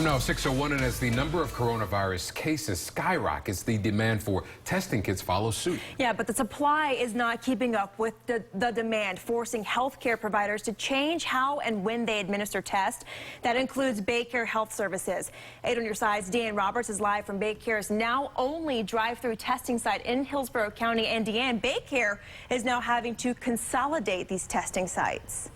Time now 6:01, and as the number of coronavirus cases skyrockets, the demand for testing kits follows suit. Yeah, but the supply is not keeping up with the demand, forcing healthcare providers to change how and when they administer tests. That includes Baycare Health Services. 8 on your side's Deanne Roberts is live from Baycare's now only drive-through testing site in Hillsborough County. And Deanne, Baycare is now having to consolidate these testing sites.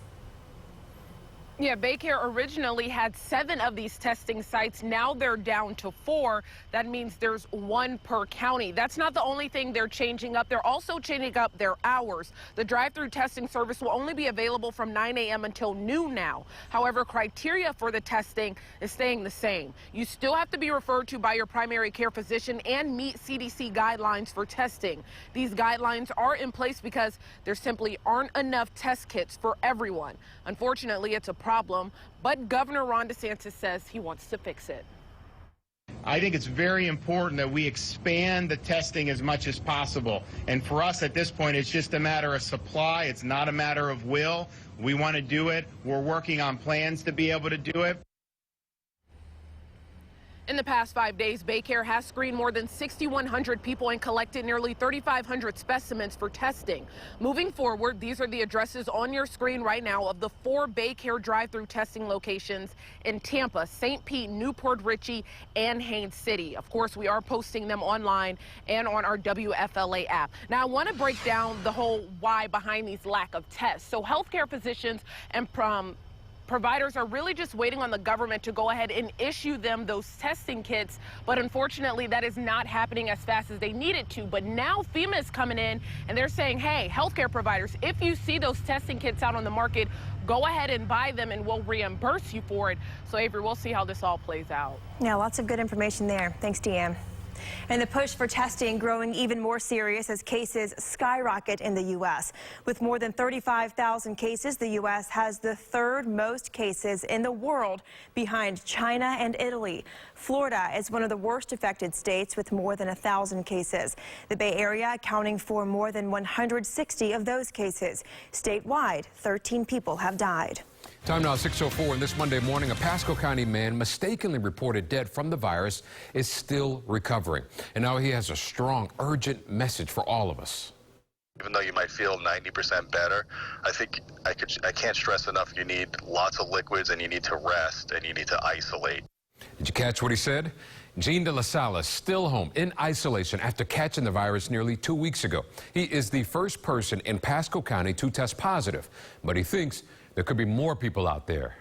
Yeah, Baycare originally had 7 of these testing sites. Now they're down to 4. That means there's 1 per county. That's not the only thing they're changing up. They're also changing up their hours. The drive-through testing service will only be available from 9 a.m. until noon now. However, criteria for the testing is staying the same. You still have to be referred to by your primary care physician and meet CDC guidelines for testing. These guidelines are in place because there simply aren't enough test kits for everyone. Unfortunately, it's a problem, but Governor Ron DeSantis says he wants to fix it. I think it's very important that we expand the testing as much as possible. And for us at this point, it's just a matter of supply. It's not a matter of will. We want to do it. We're working on plans to be able to do it. In the past 5 days, Baycare has screened more than 6,100 people and collected nearly 3,500 specimens for testing. Moving forward, these are the addresses on your screen right now of the 4 Baycare drive-through testing locations in Tampa, St. Pete, Newport Richey, and Haines City. Of course, we are posting them online and on our WFLA app. Now, I want to break down the whole why behind these lack of tests. So healthcare physicians and providers are really just waiting on the government to go ahead and issue them those testing kits, but unfortunately that is not happening as fast as they need it to. But now FEMA is coming in and they're saying, hey, healthcare providers, if you see those testing kits out on the market, go ahead and buy them and we'll reimburse you for it. So Avery, we'll see how this all plays out. Yeah, lots of good information there. Thanks, Deanne. And the push for testing growing even more serious as cases skyrocket in the U.S. With more than 35,000 cases, the U.S. has the 3rd most cases in the world behind China and Italy. Florida is one of the worst affected states with more than 1,000 cases. The Bay Area accounting for more than 160 of those cases. Statewide, 13 people have died. Time now 6:04, and this Monday morning, a Pasco County man mistakenly reported dead from the virus is still recovering. And now he has a strong, urgent message for all of us. Even though you might feel 90% better, I think I can't stress enough, you need lots of liquids and you need to rest and you need to isolate. Did you catch what he said? Gene De La Sala still home in isolation after catching the virus nearly 2 weeks ago. He is the first person in Pasco County to test positive, but he thinks there could be more people out there.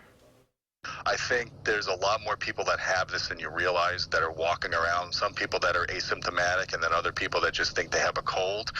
I think there's a lot more people that have this than you realize that are walking around. Some people that are asymptomatic and then other people that just think they have a cold.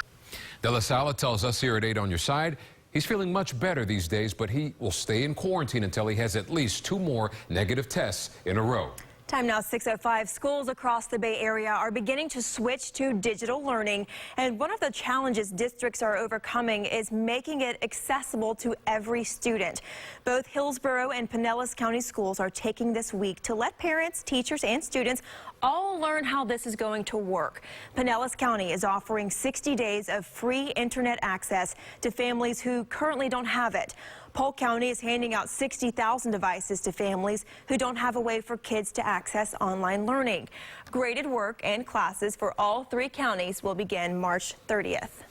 De La Sala tells us here at 8 on your side, he's feeling much better these days, but he will stay in quarantine until he has at least 2 more negative tests in a row. Time now 6:05. Schools across the Bay Area are beginning to switch to digital learning, and one of the challenges districts are overcoming is making it accessible to every student. Both Hillsborough and Pinellas County schools are taking this week to let parents, teachers, and students all learn how this is going to work. Pinellas County is offering 60 days of free internet access to families who currently don't have it. Polk County is handing out 60,000 devices to families who don't have a way for kids to access online learning. Graded work and classes for all 3 counties will begin March 30th.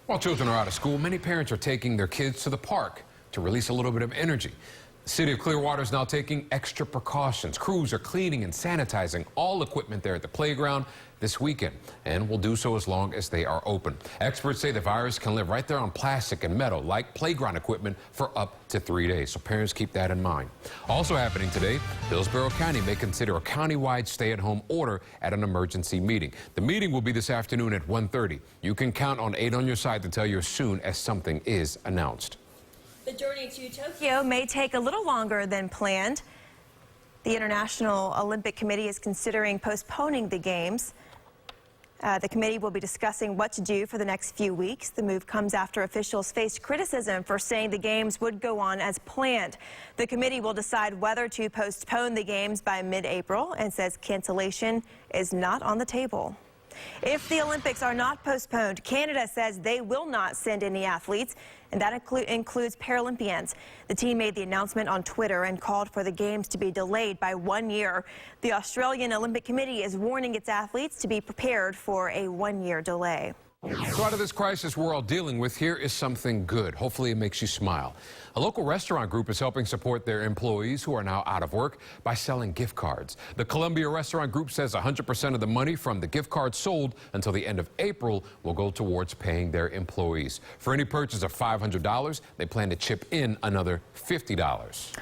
While children are out of school, many parents are taking their kids to the park to release a little bit of energy. The city of Clearwater is now taking extra precautions. Crews are cleaning and sanitizing all equipment there at the playground this weekend, and will do so as long as they are open. Experts say the virus can live right there on plastic and metal, like playground equipment, for up to 3 days. So parents keep that in mind. Also happening today, Hillsborough County may consider a countywide stay-at-home order at an emergency meeting. The meeting will be this afternoon at 1:30. You can count on 8 on your side to tell you as soon as something is announced. The journey to Tokyo may take a little longer than planned. The International Olympic Committee is considering postponing the games. The committee will be discussing what to do for the next few weeks. The move comes after officials faced criticism for saying the games would go on as planned. The committee will decide whether to postpone the games by mid-April and says cancellation is not on the table. If the Olympics are not postponed, Canada says they will not send any athletes, and that includes Paralympians. The team made the announcement on Twitter and called for the games to be delayed by 1 year. The Australian Olympic Committee is warning its athletes to be prepared for a 1-year delay. So out of this crisis we're all dealing with, here is something good. Hopefully it makes you smile. A local restaurant group is helping support their employees who are now out of work by selling gift cards. The Columbia Restaurant Group says 100% of the money from the gift cards sold until the end of April will go towards paying their employees. For any purchase of $500, they plan to chip in another $50.